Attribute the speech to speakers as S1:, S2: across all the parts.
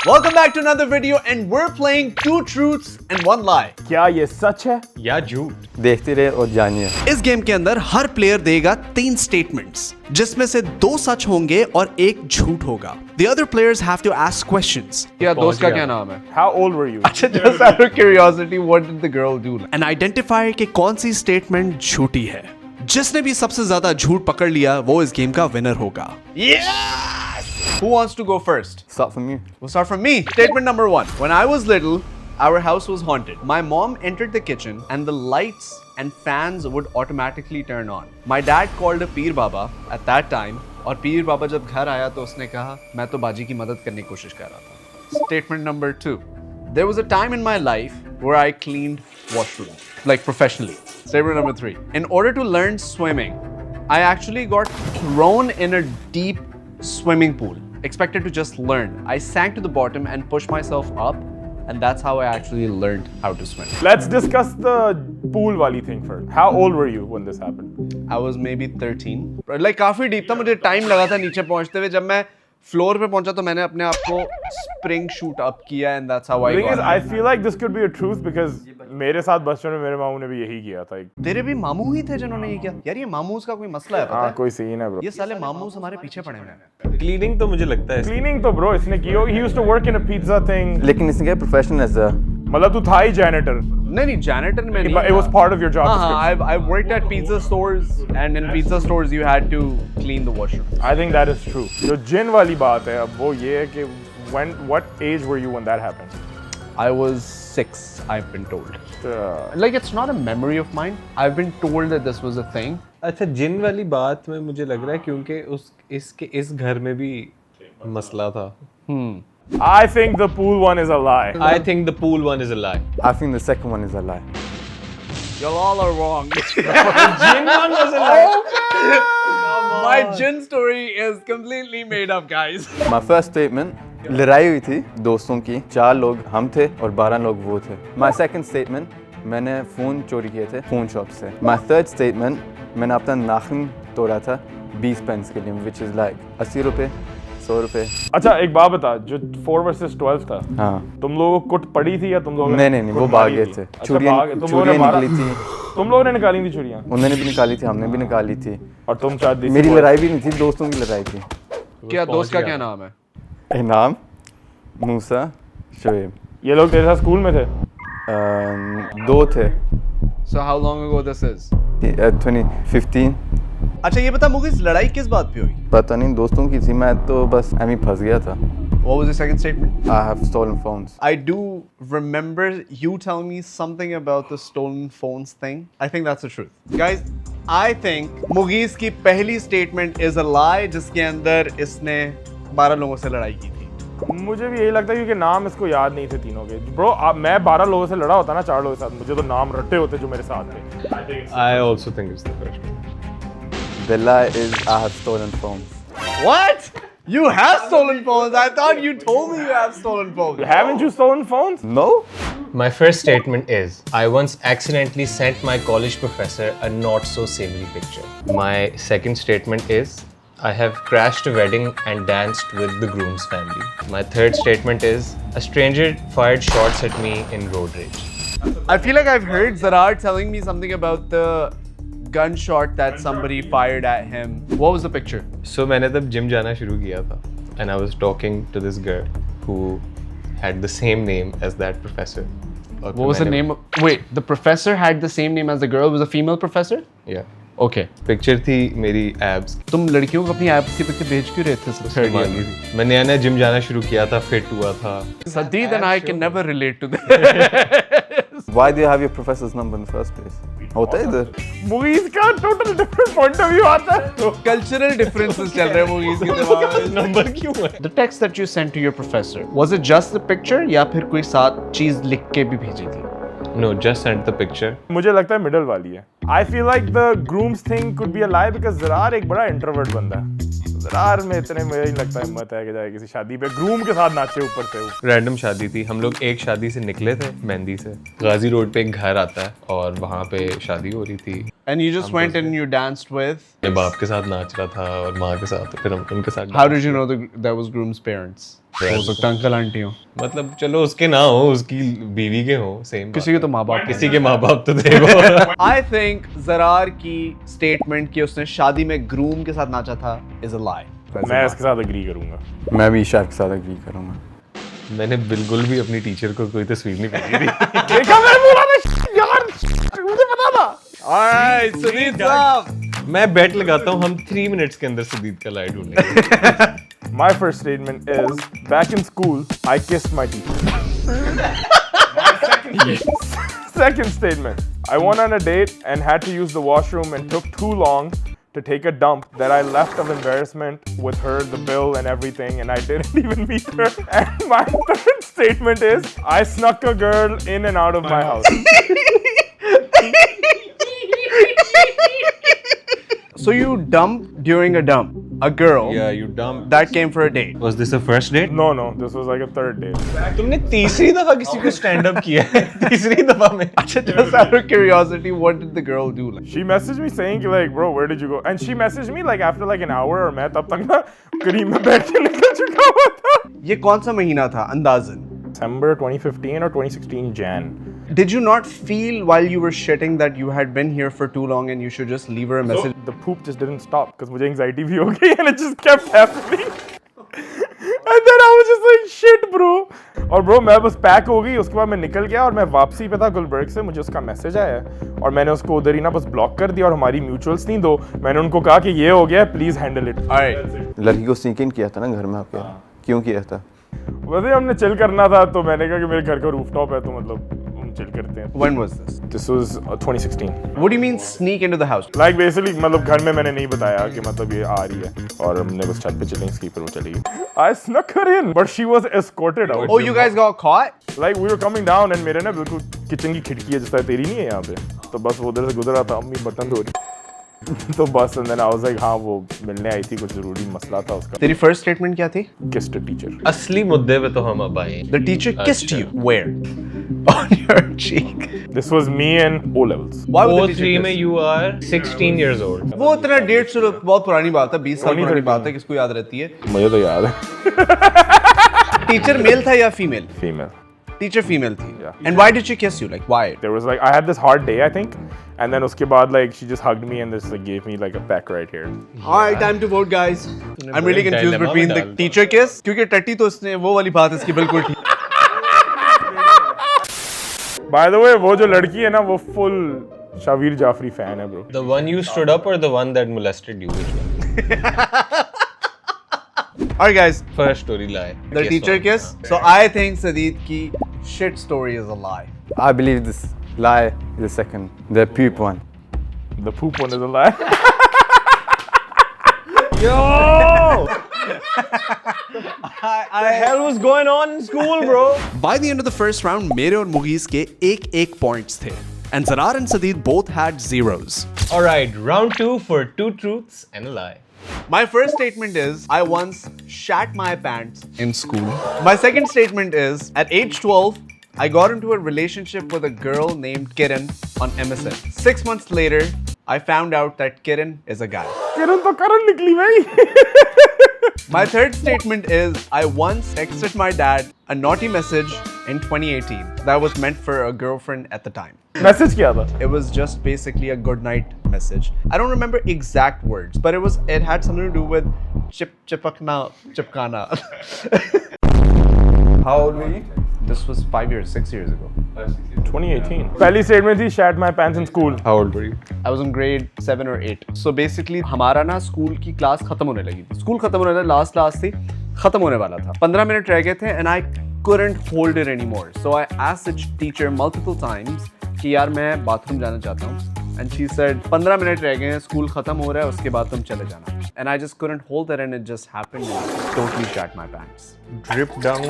S1: Welcome back to another video and we're playing two truths and one lie.
S2: क्या ये सच है
S3: या झूठ?
S4: देखते रहे और जानिए।
S1: इस गेम के अंदर हर प्लेयर देगा 3 स्टेटमेंट्स जिसमें से 2 सच होंगे और 1 झूठ होगा। The other players have to ask questions.
S5: क्या दोस्त का क्या नाम है?
S2: How old were you?
S5: अच्छा, just out of curiosity, what did the girl do?
S1: And identify कि कौन सी स्टेटमेंट झूठी है। जिसने भी सबसे ज्यादा झूठ पकड़ लिया वो इस गेम का विनर होगा।
S5: Yes! Who wants to go first?
S4: Start from you.
S1: We'll start from me. Statement number 1. When I was little, our house was haunted. My mom entered the kitchen and the lights and fans would automatically turn on. My dad called a Peer Baba at that time और Peer Baba जब घर आया तो उसने कहा मैं तो बाजी की मदद करने की कोशिश कर रहा था। Statement number 2. There was a time in my life where I cleaned washroom, like professionally. Statement number 3. In order to learn swimming, I actually got thrown in a deep swimming pool, expected to just learn. I sank to the bottom and pushed myself up, and that's how I actually learned how to swim.
S2: Let's discuss the pool wali thing first. How old were you when this happened?
S1: I was maybe 13. Like काफी deep था, मुझे time लगा था नीचे पहुंचते हुए। जब मैं फ्लोर पे पहुंचा तो मैंने अपने आप को स्प्रिंग शूट अप किया and that's how I
S2: The thing
S1: got
S2: is, I feel like this could be a truth because मेरे साथ बचपन में मेरे मामू ने भी यही किया था।
S1: तेरे भी मामू ही थे जिन्होंने ये किया। यार ये मामूस का कोई मसला है पता
S2: हाँ,
S1: है?
S2: कोई सीन है ब्रो।
S1: ये साले मामूस हमारे पीछे पड़े हुए हैं।
S3: क्लीनिंग तो मुझे लगता है
S2: Cleaning तो ब्रो इसने की होगी। He used to work in a pizza thing.
S4: लेकिन इसने क्या प्रोफेशनल ऐसा
S2: मतलब तू था ही janitor.
S1: नहीं janitor में नहीं
S2: But it was part of your job description.
S1: I've worked at pizza stores and in pizza stores you had to clean the washroom.
S2: I think that is true. जो जिन वाली बात है अब वो ये है कि what age were you when that happened?
S1: I was 6, I've been told. Like it's not a memory of mine. I've been told that this was a thing.
S3: अच्छा जिन वाली बात में मुझे लग रहा है क्योंकि इस घर में भी मसला था।
S2: I think the pool one is a lie.
S3: I think the pool one is a lie.
S4: I think the second one is a lie.
S1: You all are wrong.
S3: Jinn one was a lie.
S1: My gin story is completely made up, guys.
S4: My first statement, लड़ाई हुई थी दोस्तों की। 4 लोग हम थे और 12 लोग वो थे। My second statement, मैंने फ़ोन चोरी किए थे फ़ोन शॉप से। My third statement, मैंने अपना नाखून तोड़ा था 20 पेंस के लिए, which is like 80 रुपए 100 रुपए।
S2: अच्छा एक बात बता, जो 4 versus 12 था,
S4: हाँ।
S2: तुम लोगों को कुट पड़ी थी या तुम लोगों
S4: नहीं वो भाग गए थे। चूड़ियाँ निकली थी।
S2: तुम लोगों ने निकाली थी चूड़ियाँ?
S4: उन्होंने भी निकाली थी, हमने भी निकाली थी।
S2: और तुम चाहती
S4: मेरी लड़ाई भी नहीं थी, दोस्तों की लड़ाई थी।
S5: क्या दोस्त का क्या नाम है?
S4: इनाम, मूसा, शोएब।
S2: ये लोग तेरे साथ स्कूल में थे?
S4: 2 थे।
S5: So how long ago this is?
S4: 2015।
S1: अच्छा ये बता मुझे लड़ाई किस बात पे हुई?
S4: पता नहीं, दोस्तों की थी। मैं तो बस एम ही फंस गया था।
S1: What was the second statement?
S4: I have stolen phones.
S1: I do remember you telling me something about the stolen phones thing. I think that's the truth. Guys, I think Mughis की पहली statement is a lie जिसके अंदर इसने 12 लोगों से लड़ाई की थी।
S2: मुझे भी यही लगता है क्योंकि नाम इसको याद नहीं थे तीनों के। ब्रो मैं 12 लोगों से लड़ा होता ना 4 लोगों के साथ, मुझे तो नाम रट्टे होते जो मेरे साथ थे।
S3: I also think it's the first one.
S4: The lie is I have stolen phones.
S1: What? You have stolen phones? I thought you told me you have stolen phones.
S2: Haven't you stolen phones?
S4: No?
S3: My first statement is I once accidentally sent my college professor a not so savory picture. My second statement is I have crashed a wedding and danced with the groom's family. My third statement is a stranger fired shots at me in road rage.
S1: I feel like I've heard Zarar telling me something about the gunshot that somebody fired at him. What was the picture?
S3: So मैंने तब gym जाना शुरू किया था and I was talking to this girl who had the same name as that professor.
S5: What was the name? Wait, the professor had the same name as the girl. Was a female professor?
S3: Yeah.
S5: Okay.
S3: Picture थी मेरी abs.
S5: तुम लड़कियों को अपनी abs की picture भेज क्यों रहे थे थर्ड ईयर में?
S3: मैं नया जिम जाना शुरू किया था, फिट हुआ था।
S5: Sadid and I can never relate to this.
S4: Why do you have your professor's number in the first place? होता है इधर।
S2: मूवीज का total different point of view आता है।
S1: Cultural differences चल रहे हैं movies के दिमाग में।
S3: नंबर क्यों है?
S5: The text that you sent to your professor, was it just the picture या फिर कोई साथ चीज लिख के भी भेजी थी?
S3: No, just sent the picture.
S2: मुझे लगता है मिडल वाली है। I feel like the groom's thing could be a lie because Zarar एक बड़ा इंट्रोवर्ट बंदा है। ज़रार में इतने मुझे नहीं लगता हिम्मत है कि जाए किसी शादी पे ग्रूम के साथ नाचे ऊपर से।
S3: रैंडम शादी थी, हम लोग एक शादी से निकले थे मेहंदी से। गाजी रोड पे एक घर आता है और वहाँ पे शादी हो रही थी।
S1: And you just went and you danced with?
S3: मैं बाप के साथ नाच रहा था और माँ के साथ, फिर हम उनके साथ
S1: How did you know that was groom's parents? हो सकता अंकल आंटी हो,
S3: मतलब चलो उसके ना हो, उसकी बीवी के हो, सेम
S1: किसी के तो माँ बाप,
S3: किसी के माँ बाप तो थे वो।
S1: I think Zarar की statement कि उसने शादी में groom के साथ नाचा था is a lie.
S2: मैं इसके साथ एग्री करूंगा।
S4: मैं भी ईशार के साथ एग्री करूँगा।
S3: मैंने बिल्कुल भी अपनी टीचर को कोई तस्वीर नहीं भेजी थी।
S2: देखा मैं बोला था यार, मुझे पता था।
S1: Alright, Sadeed साहब,
S3: मैं बेट लगाता हूँ हम 3 मिनट्स के अंदर सदीद का लाई ढूंढेंगे।
S2: My first statement is, back in school, I kissed my teacher. Second statement, I went on a date and had to use the washroom and took too long to take a dump that I left of embarrassment with her, the bill and everything, and I didn't even meet her. And my third statement is, I snuck a girl in and out of my house.
S1: so you dumped during a dump a girl
S3: Yeah, you dumb.
S1: that came for a date.
S3: Was this a first date?
S2: No, this was like a third date.
S3: तुमने तीसरी दफा किसी को stand up किया है, तीसरी दफा में।
S1: Just out of curiosity, what did the girl do? Like,
S2: She messaged me saying like, bro, where did you go? And she messaged me like after like an hour और मैं तब तक ना करीब में बैठ के निकल चुका हुआ था।
S1: ये कौन सा महीना था अंदाजन?
S2: December 2015 or 2016 Jan.
S1: Did you not feel while you were shitting that you had been here for too long and you should just leave her a message?
S2: The poop just didn't stop because मुझे anxiety भी हो गई and it just kept happening. And then I was just like shit bro. और bro मैं बस pack हो गई, उसके बाद मैं निकल गया और मैं वापसी पे था गुलबर्ग से, मुझे उसका मैसेज आया और मैंने उसको उधर ही ना बस ब्लॉक कर दिया और हमारी म्यूचुअल्स थी दो, मैंने उनको कहा कि ये हो गया प्लीज हैंडल इट।
S1: Alright.
S4: लड़की को स्नीक इन किया था ना घर में आपके, क्यों किया था?
S2: वैसे हमने चिल करना था तो मैंने कहा कि मेरे घर का रूफटॉप है तो मतलब हम चिल करते हैं।
S1: When was this?
S2: This was 2016.
S1: What do you mean sneak into the house?
S2: Like basically मतलब घर में मैंने नहीं बताया कि मतलब ये आ रही है और हमने बस छत पे चिलिंग की पर वो चली गई। I snuck her in, but she was escorted out.
S1: Oh, you guys got caught?
S2: Like we were coming down and मेरे ना बिल्कुल किचन की खिड़की है जैसा तेरी नहीं है यहाँ पे, तो बस वो उधर से गुजरा था, अम्मी बर्तन धो रही तो बस and then I was like हाँ वो मिलने आई थी, कुछ जरूरी मसला था उसका।
S1: तेरी first statement क्या थी?
S2: Kissed a teacher.
S3: असली मुद्दे पे तो हम अब आए।
S1: The teacher kissed you. Where? On your cheek.
S2: This was me in O levels.
S1: Why would the teacher
S3: O3
S1: kiss?
S3: में you are 16 years old.
S1: वो इतना डेट से बहुत पुरानी बात है, 20 साल पुरानी बात है, किसको याद रहती है?
S2: मुझे तो याद है।
S1: टीचर मेल था या फीमेल?
S2: Female.
S1: टीचर फीमेल थी.
S2: Yeah.
S1: And why did she kiss you? Like why?
S2: There was like I had this hard day I think, and then उसके बाद like she just hugged me and just like gave me like a peck right here.
S1: Alright, time to vote, guys. I'm really confused
S3: dilemma
S1: between
S3: में
S1: the
S3: डाल दो।
S1: teacher kiss, क्योंकि टट्टी तो इसने वो वाली बात इसकी बिल्कुल ठीक।
S2: By the way, वो जो लड़की है ना वो full शावीर जाफरी fan है bro.
S3: The one you stood up or the one that molested you? Which one?
S1: Alright, guys.
S3: First story lie.
S1: The teacher
S3: one.
S1: kiss. So I think Sadeed ki shit story is a lie.
S4: I believe this lie is the second, the poop one.
S2: The poop one is a lie.
S3: The hell was going on in school, bro?
S1: By the end of the first round, मेरे और मुगीज के एक points थे. And Zarar and Sadeed both had zeros.
S3: Alright, round 2 for 2 truths and a lie.
S1: My first statement is, I once shat my pants in school. My second statement is, at age 12, I got into a relationship with a girl named Kiran on MSN. 6 months later, I found out that Kiran is a guy.
S2: किरण तो करण निकली भाई.
S1: My third statement is, I once texted my dad a naughty message in 2018 that was meant for a girlfriend at the time.
S2: Message क्या था?
S1: It was just basically a good night message. I don't remember exact words, but it had something to do with chipakna, chipkana.
S4: How old were you?
S1: This was 6 years ago.
S2: 2018. पहली statement थी shat my pants in school.
S3: How old were you?
S1: I was in grade 7 or 8. So basically हमारा ना school की class खत्म होने लगी थी. School खत्म होने वाला, लास्ट क्लास थी, खत्म होने वाला था. 15 मिनट रह गए थे and I couldn't hold it anymore. So I asked the teacher multiple times कि यार मैं बाथरूम जाना चाहता हूँ. And she said 15 मिनट रह गए हैं, स्कूल खत्म हो रहा है, उसके बाद तुम चले जाना. And I just couldn't hold it and it just happened and I totally shat my pants.
S3: Drip down,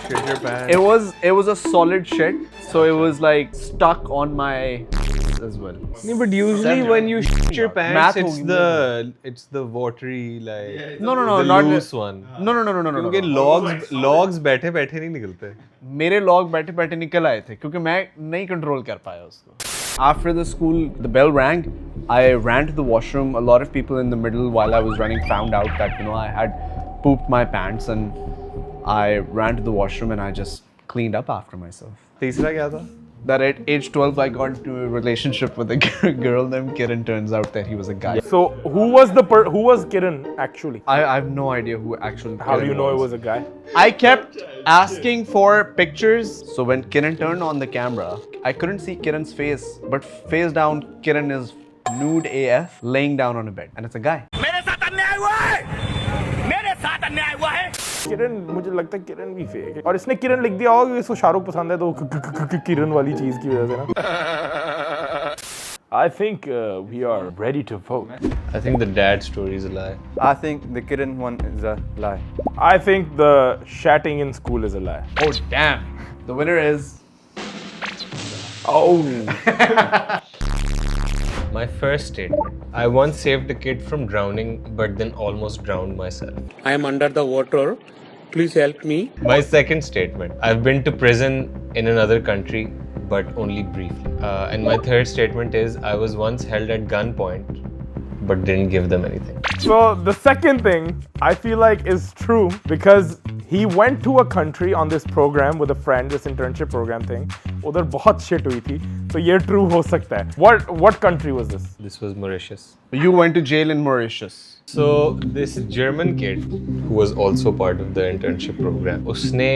S3: shit your pants.
S1: It was a solid shit, so it was like stuck on my as well.
S3: But usually when you shit your pants,
S1: Math
S3: it's the watery like
S1: No,
S3: the
S1: not
S3: loose one.
S1: No.
S3: क्योंकि logs बैठे बैठे नहीं निकलते.
S1: मेरे log बैठे बैठे निकल आए थे क्योंकि मैं नहीं कंट्रोल कर पाया उसको. After the school, the bell rang. I ran to the washroom. A lot of people in the middle while I was running found out that I had pooped my pants, and I ran to the washroom and I just cleaned up after myself.
S3: तीसरा क्या था?
S1: That at age 12 I got into a relationship with a girl named Kiran. Turns out that he was a guy.
S2: So who was Kiran actually?
S1: I have no idea who actually.
S2: How do
S1: Kiran
S2: you know it was a guy?
S1: I kept asking for pictures. So when Kiran turned on the camera, I couldn't see Kiran's face, but face down, Kiran is nude AF, laying down on a bed, and it's a guy.
S2: किरण, मुझे लगता है किरण भी fake है और इसने किरण लिख दिया होगा, इसको शाहरुख पसंद है तो किरण वाली चीज की वजह से ना. I think we are ready to vote.
S3: I think the dad story is a lie.
S4: I think the Kiran one is a lie.
S2: I think the shatting in school is a lie.
S1: Oh damn! The winner is.
S2: Oh.
S3: My first statement. I once saved a kid from drowning, but then almost drowned myself.
S6: I am under the water. Please help me.
S3: My second statement. I've been to prison in another country, but only briefly. And my third statement is I was once held at gunpoint, but didn't give them anything.
S2: So the second thing I feel like is true because he went to a country on this program with a friend, this internship program thing. उधर बहुत shit हुई थी, तो ये true हो सकता है. What country was this?
S3: This was Mauritius.
S1: You went to jail in Mauritius.
S3: So this German kid who was also part of the internship program, उसने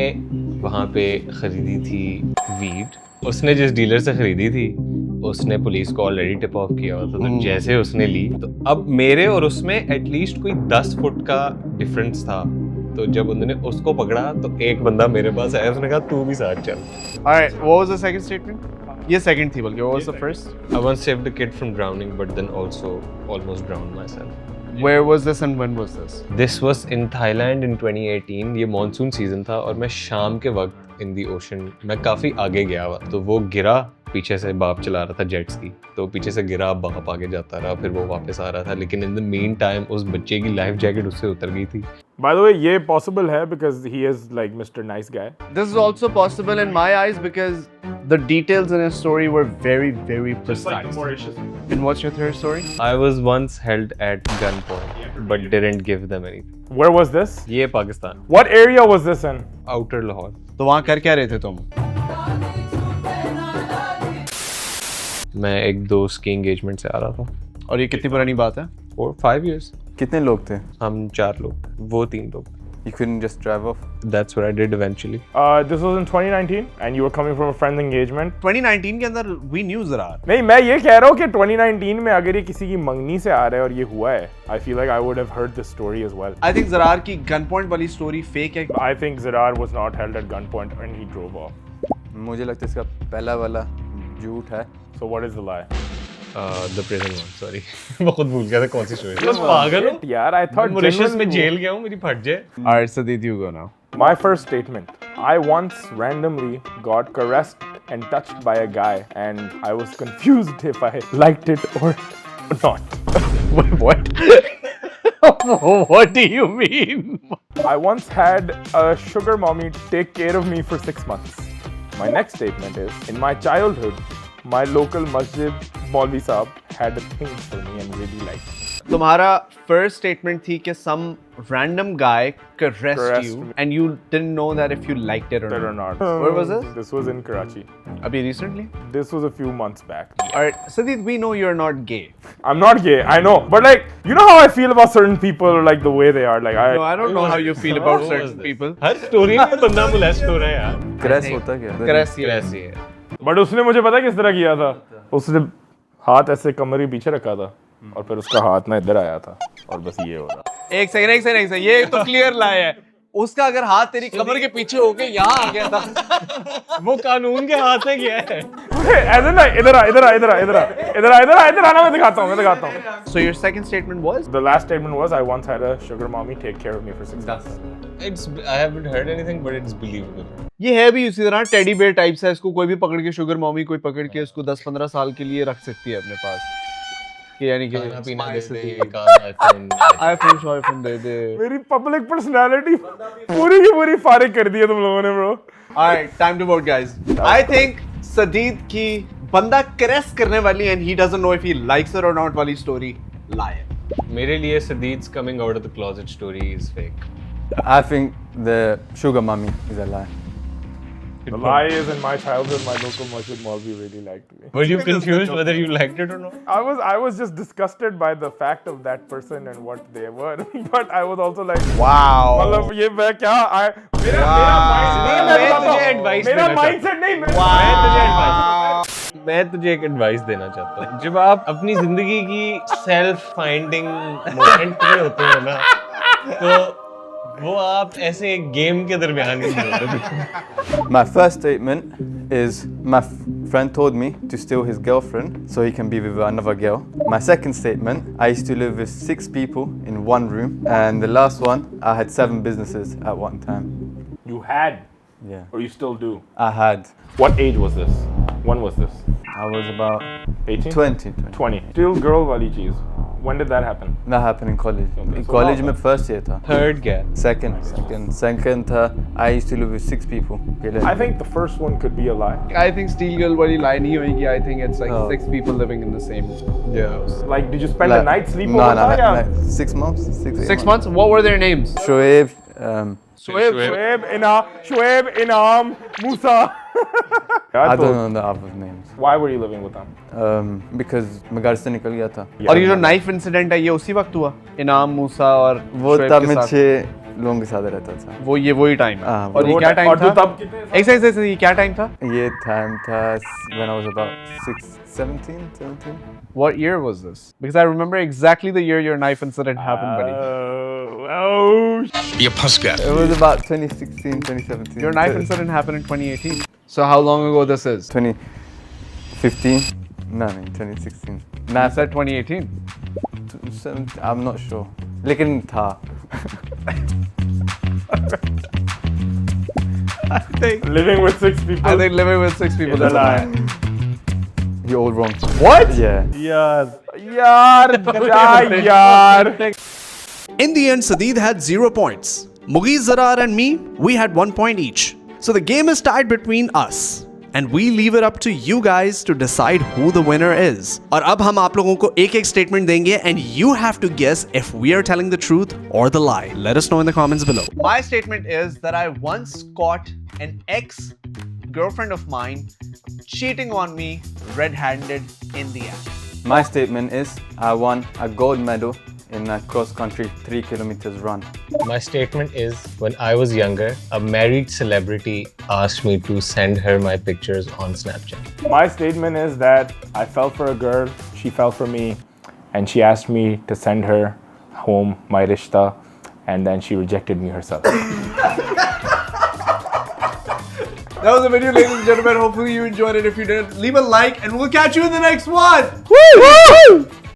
S3: वहाँ पे खरीदी थी weed. उसने जिस डीलर से खरीदी थी उसने पुलिस को ऑलरेडी टिप ऑफ किया हुआ था, तो जैसे उसने ली तो अब मेरे और उसमें एटलीस्ट कोई 10 फुट का डिफरेंस था. तो जब उन्होंने उसको पकड़ा तो एक बंदा मेरे पास आया, उसने कहा तू भी साथ चल.
S1: Alright, what was the second statement? ये second थी बल्कि. What was the first?
S3: I once saved a kid from drowning, but then also almost drowned myself.
S1: Where was this and when was this?
S3: This was in Thailand in 2018. ये monsoon season था और मैं शाम के वक्त इन the ocean मैं काफ़ी आगे गया हुआ, तो वो गिरा. पीछे से बाप चला रहा था जेट्स की, तो पीछे से गिरा, बाप आगे जाता रहा, फिर वो वापस आ रहा था, लेकिन इन द मीन टाइम उस बच्चे की लाइफ जैकेट उससे उतर गई थी.
S2: By the way, ये possible है because he is like Mr. Nice Guy.
S1: This is also possible in my eyes because the details in his story were very, very precise. And what's your third story?
S3: I was once held at gunpoint, but didn't give them anything.
S2: Where was this?
S3: ये Pakistan.
S2: What area was this in?
S3: Outer Lahore.
S1: तो वहाँ कर क्या रहे थे तुम?
S3: मैं एक दोस्त की एंगेजमेंट से आ रहा था.
S1: और ये कितनी पुरानी बात है?
S3: 5 years.
S4: कितने लोग थे?
S3: हम 4 लोग, वो 3 लोग.
S4: You couldn't just drive off?
S3: That's what I did eventually.
S2: This was in 2019 and you were coming from a friend's engagement.
S1: 2019 के अंदर we knew Zarar.
S2: नहीं, मैं ये कह रहा हूँ कि 2019 में अगर ये किसी की मंगनी से आ रहा है और ये हुआ है, I feel like I would have heard this story as well.
S1: I think Zarar की gunpoint वाली story fake है.
S2: I think Zarar was not held at gunpoint and he drove off.
S4: मुझे लगता है इसका पहला वाला झूठ है.
S2: So what is the lie?
S3: The prison one, sorry. मैं खुद भूल गया था कौन सी स्टोरी. बस पागल हो
S2: यार, I thought
S3: मॉरिशस में जेल गया हूँ, मेरी फट जाए.
S1: Alright, Sadid, you go now.
S2: My first statement. I once randomly got caressed and touched by a guy and I was confused if I liked it or not.
S1: What? What do you mean?
S2: I once had a sugar mommy take care of me for 6 months. My next statement is, in my childhood, my local masjid Maulvi Saab had a thing for me and really liked me.
S1: तुम्हारा first statement थी कि some random guy caressed you
S2: me.
S1: and you didn't know that if you liked it or
S2: Or
S1: not.
S2: not.
S1: Where was this?
S2: This was in Karachi.
S1: Abhi recently?
S2: This was a few months back.
S1: Alright, Sadid, we know you're not gay.
S2: I'm not gay, I know. But like, you know how I feel about certain people, like the way they are. Like
S1: No, I don't know how you feel about certain people.
S3: Her story में बंदा molest हो रहा है यार.
S4: Crash होता क्या?
S1: Caress you.
S3: ऐसी है.
S2: बट उसने मुझे पता किस तरह किया था. उसने हाथ ऐसे कमर के पीछे रखा था और फिर उसका हाथ ना इधर आया था और बस ये हो रहा.
S1: एक सेकंड ये तो क्लियर लाया है. उसका अगर हाथ तेरी कमर के पीछे होके यहाँ आ गया था
S3: वो कानून के हाथ में गया है.
S2: As in like, इधर आना, मैं दिखाता हूँ.
S1: So your second statement was?
S2: The last statement was, I once had a sugar mommy take care of me for 6 months.
S3: I haven't heard anything, but it's believable.
S1: ये है भी उसी तरह टेडी बेयर टाइप से, इसको कोई भी पकड़ के शुगर मॉमी कोई पकड़ के इसको 10-15 साल के लिए रख सकती है अपने पास, कि यानी कि
S3: खाना पीना दे दे, एक आईफोन
S1: आईफोन दे दे.
S2: मेरी public personality पूरी की पूरी फारिग कर दी है तुम लोगों ने, bro.
S1: Alright, time to vote, guys. I think Sadeed की बंदा caress करने वाली and he doesn't know if he likes her or not वाली story lie है.
S3: मेरे लिए Sadeed's coming out of the closet story is fake.
S4: I think the sugar mummy is a lie.
S2: The lie is, in my childhood, my local masjid Maulvi really liked me.
S3: Were you confused whether you liked it or not?
S2: I was just disgusted by the fact of that person and what they were, but I was also like,
S1: Wow.
S2: मतलब ये मैं क्या मेरा mindset नहीं,
S3: मैं तुझे एक advice देना चाहता हूँ. जब आप अपनी जिंदगी की सेल्फ फाइंडिंग मोमेंट में होते हो ना, तो वो आप ऐसे एक गेम के दरमियान ही होते.
S4: My first statement is my friend told me to steal his girlfriend so he can be with another girl. My second statement, I used to live with 6 people in one room, and the last one, I had 7 businesses at one time.
S2: You had,
S4: Yeah,
S2: or you still do.
S4: I had.
S2: What age was this? When was this?
S4: I was about
S2: 18?
S4: 20.
S2: 20. Still girl wali cheese. When did that happen?
S4: That happened in college.
S2: Okay,
S4: In
S2: so
S4: college
S2: how-
S4: में first year था.
S3: Third gap.
S4: Second था. I used to live with 6 people.
S2: I think the first one could be a lie.
S1: I think Steel Girl वाली lie नहीं होगी. I think it's like
S4: Oh.
S1: 6 people living in the same house.
S2: Like, did you spend a night sleep
S4: No,
S2: over
S4: no,
S2: there?
S4: like 6 months.
S1: 6 months? What were their names?
S4: Shoaib,
S2: Shoaib, Inam, Musa.
S4: I don't know the other names.
S2: Why were you living with them?
S4: Because मैं घर से निकल गया था.
S1: और ये जो knife incident है ये उसी वक्त हुआ? इनाम, मूसा और
S4: वो
S1: शोएब
S4: तब
S1: के
S4: मैं
S1: साथ?
S4: 6 लोगों के साथ रहता था.
S1: वही टाइम है.
S4: हाँ,
S1: और ये
S2: वो
S1: क्या टाइम
S2: और
S1: था?
S2: तू तब कितने साल-
S1: एक ये क्या टाइम था?
S4: ये time था when I was about 17.
S1: What year was this? Because I remember exactly the year your knife incident happened, buddy.
S4: It was about 2016, 2017.
S1: Your knife incident happened in 2018. So how long ago this is?
S4: 2015? No, 2016.
S1: I said 2018.
S4: I'm not sure. लेकिन था.
S2: Living with 6 people.
S1: I think living with 6 people
S2: is
S1: is
S2: a
S1: a
S2: lie.
S1: lie.
S4: You're all wrong.
S1: What?
S4: Yeah.
S2: यार.
S1: In the end, Sadeed had 0 points. Mughis, Zarar and me, we had 1 point each. So the game is tied between us. And we leave it up to you guys to decide who the winner is. और अब हम आप लोगों को एक statement देंगे and you have to guess if we are telling the truth or the lie. Let us know in the comments below. My statement is that I once caught an ex-girlfriend of mine cheating on me red-handed in the act.
S4: My statement is I won a gold medal in a cross-country 3 kilometers run.
S3: My statement is, when I was younger, a married celebrity asked me to send her my pictures on Snapchat.
S2: My statement is that I fell for a girl, she fell for me, and she asked me to send her home my rishta, and then she rejected me herself.
S1: That was the video, ladies and gentlemen. Hopefully you enjoyed it. If you did, leave a like and we'll catch you in the next one. Woo!